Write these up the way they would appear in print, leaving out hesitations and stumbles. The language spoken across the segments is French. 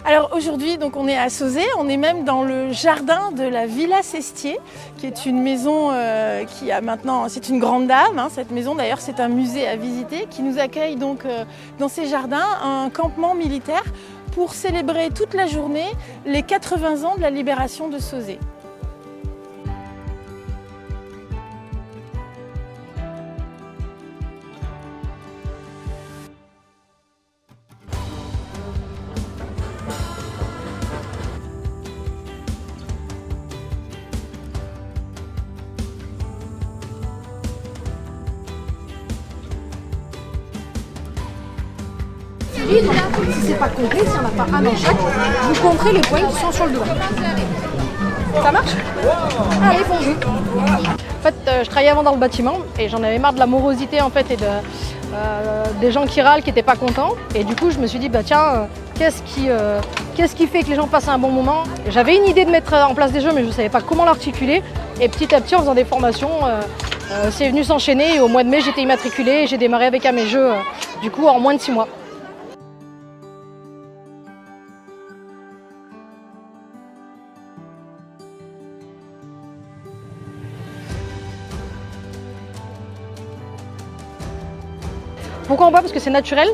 Alors aujourd'hui, donc on est à Sauzet, on est même dans le jardin de la Villa Sestier, qui est une maison qui a maintenant, c'est une grande dame, hein, cette maison d'ailleurs c'est un musée à visiter, qui nous accueille donc dans ses jardins, un campement militaire pour célébrer toute la journée les 80 ans de la libération de Sauzet. Et donc, si c'est pas compté, si on n'a pas un dans chaque, vous compterez les points qui sont sur le doigt. Ça marche? Allez, bon jeu. En fait, je travaillais avant dans le bâtiment et j'en avais marre de la morosité en fait et des gens qui râlent, qui n'étaient pas contents. Et du coup, je me suis dit, bah tiens, qu'est-ce qui fait que les gens passent un bon moment? J'avais une idée de mettre en place des jeux, mais je ne savais pas comment l'articuler. Et petit à petit, en faisant des formations, c'est venu s'enchaîner. Et au mois de mai, j'étais immatriculée et j'ai démarré avec un mes jeux, du coup, en moins de 6 mois. Pourquoi en bois? Parce que c'est naturel,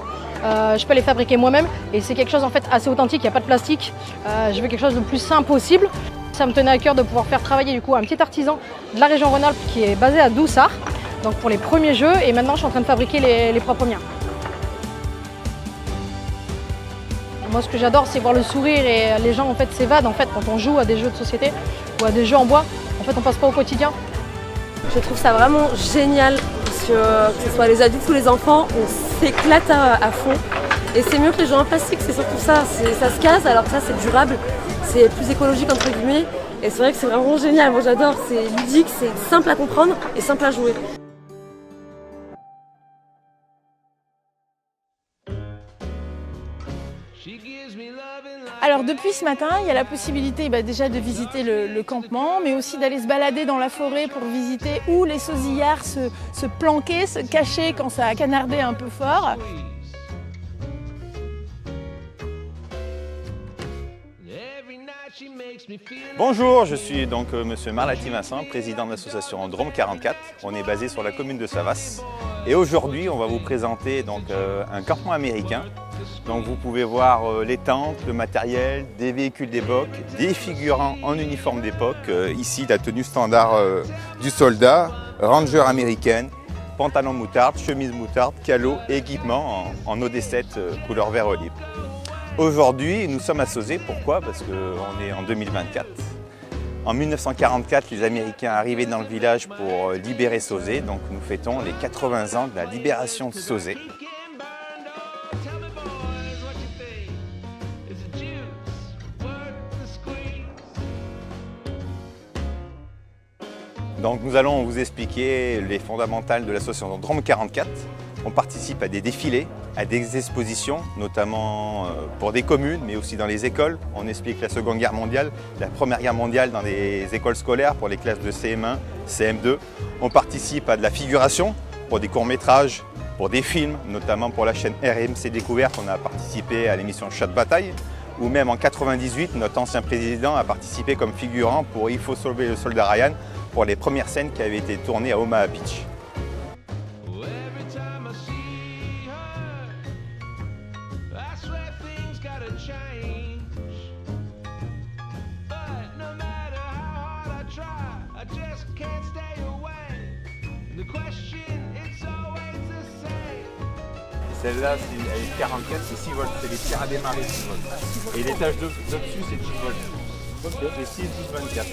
je peux les fabriquer moi-même et c'est quelque chose en fait assez authentique, il n'y a pas de plastique, je veux quelque chose de plus simple possible. Ça me tenait à cœur de pouvoir faire travailler du coup un petit artisan de la région Rhône-Alpes qui est basé à Doussard, donc pour les premiers jeux, et maintenant je suis en train de fabriquer les propres miens. Moi ce que j'adore c'est voir le sourire et les gens en fait s'évadent en fait quand on joue à des jeux de société ou à des jeux en bois, en fait on passe pas au quotidien. Je trouve ça vraiment génial. Que ce soit les adultes ou les enfants, on s'éclate à fond. Et c'est mieux que les jeux en plastique, c'est surtout ça. Ça se casse, alors que ça c'est durable, c'est plus écologique entre guillemets. Et c'est vrai que c'est vraiment génial, moi j'adore, c'est ludique, c'est simple à comprendre et simple à jouer. Alors depuis ce matin, il y a la possibilité déjà de visiter le campement, mais aussi d'aller se balader dans la forêt pour visiter où les sauzillards se planquaient, se cachaient quand ça a canardé un peu fort. Bonjour, je suis donc monsieur Marlati Vincent, président de l'association Drôme 44. On est basé sur la commune de Savas. Et aujourd'hui, on va vous présenter donc, un campement américain. Donc vous pouvez voir les tentes, le matériel, des véhicules d'époque, des figurants en uniforme d'époque. Ici, la tenue standard du soldat, ranger américaine, pantalon moutarde, chemise moutarde, calot et équipement en OD7 couleur vert olive. Aujourd'hui, nous sommes à Sauzet. Pourquoi? Parce qu'on est en 2024. En 1944, les Américains arrivaient dans le village pour libérer Sauzet. Donc nous fêtons les 80 ans de la libération de Sauzet. Donc nous allons vous expliquer les fondamentales de l'association Drôme 44. On participe à des défilés, à des expositions, notamment pour des communes, mais aussi dans les écoles. On explique la Seconde Guerre mondiale, la Première Guerre mondiale dans les écoles scolaires pour les classes de CM1, CM2. On participe à de la figuration pour des courts-métrages, pour des films, notamment pour la chaîne RMC Découverte. On a participé à l'émission Chat de bataille. Ou même en 98, notre ancien président a participé comme figurant pour Il faut sauver le soldat Ryan pour les premières scènes qui avaient été tournées à Omaha Beach. Celle-là, elle est 44, c'est 6 volts, c'est les pierres à démarrer 6 volts. Et l'étage d'au-dessus, c'est 10 volts. C'est 6, 12, 24.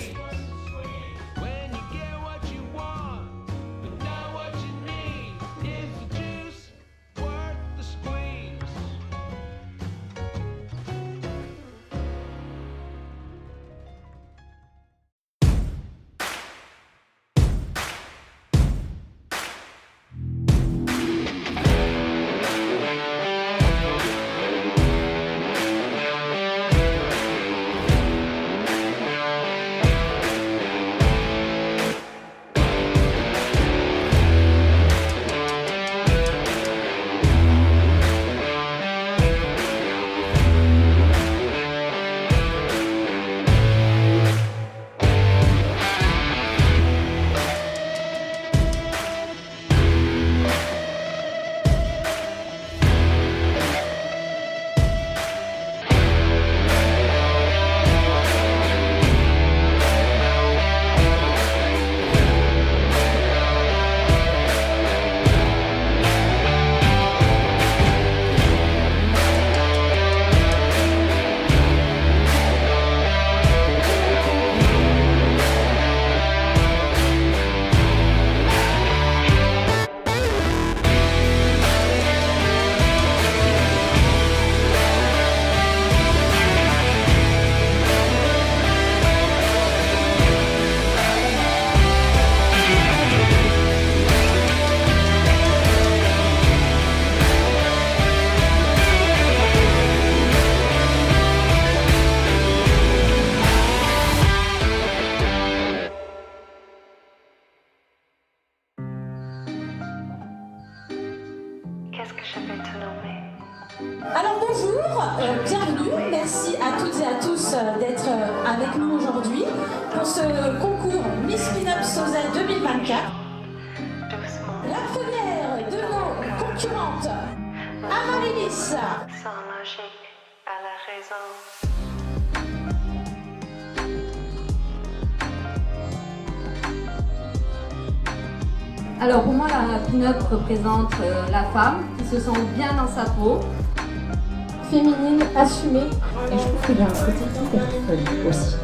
qu'est-ce que je vais te nommer? Alors bonjour, bienvenue, merci à toutes et à tous d'être avec nous aujourd'hui pour ce concours Miss Pin-Up Sauzet 2024. La première de nos concurrentes, Amaryllis. Sans logique à la raison. Alors pour moi, la pin-up représente la femme qui se sent bien dans sa peau. Féminine, assumée. Et je trouve qu'il y a un côté hyper fun aussi.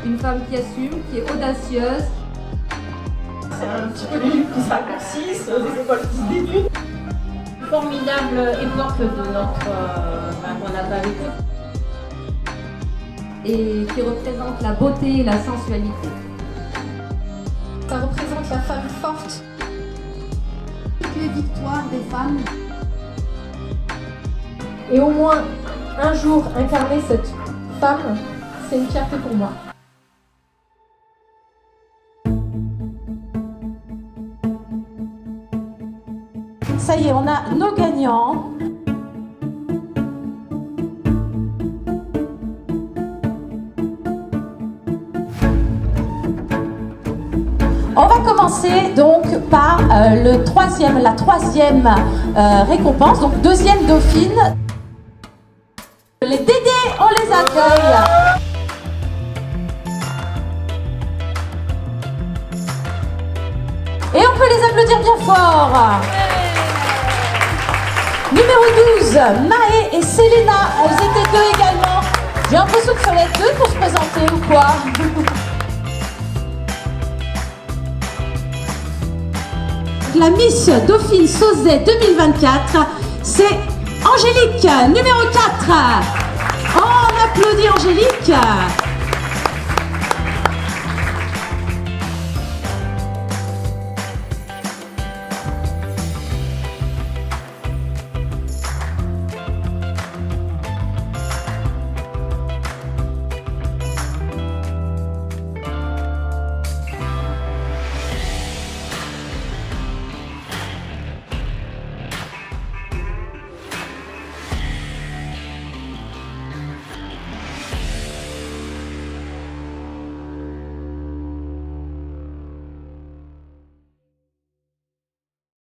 Une femme qui assume, qui est audacieuse. C'est un petit peu les jupes qui se raccourcissent, des épaules qui se dénudent. Formidable époque de notre qu'on a pas vécu. Et qui représente la beauté et la sensualité. Ça représente la femme forte. Toutes les victoires des femmes. Et au moins un jour incarner cette femme, c'est une fierté pour moi. Ça y est, on a nos gagnants. On va commencer donc par la troisième récompense, donc deuxième dauphine. Les Dédés, on les accueille. Et on peut les applaudir bien fort. Numéro 12, Maë et Selena, elles étaient deux également. J'ai l'impression que ça va être deux pour se présenter ou quoi? La Miss Dauphine Sauzet 2024, c'est Angélique, numéro 4. Oh, on applaudit Angélique.